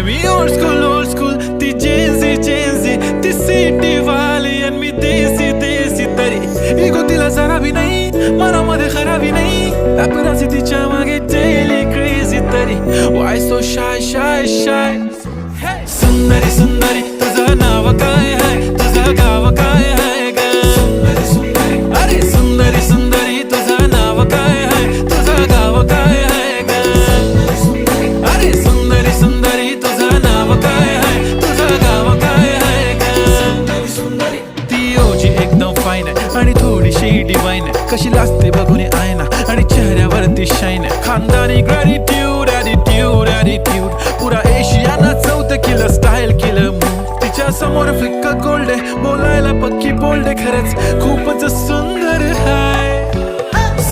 मी old school ती Gen Z ती city वाली आणि मी देसी तरी इगो तिला जरा भी नाही मनामध्ये खराबी नाही पॅपराझी तिच्या मागे डेली क्रेझी तरी वाय सो शाय सुंदरी तुझं नाव काय आहे तुझं गाव काय आहे ग अरे सुंदरी तुझं नाव काय आहे तुझं गाव काय आहे ग अरे सुंदरी तुझं नाव काय आहे तुझं गाव काय आहे ग ती ओजी एकदम फाईन आहे आणि थोडीशी डिवाइन आहे कशी लाजते बघून आयना आणि चेहऱ्यावरती शाईन आहे खानदानी ग्रॅटिट्यूड ॲटिट्यूड पुरा एशियाना चौथं किलं स्टाईल केलं मूव तिच्या समोर फिक्क गोल्ड आहे बोलायला पक्की बोल्ड आहे खरंच खूपच सुंदर आहे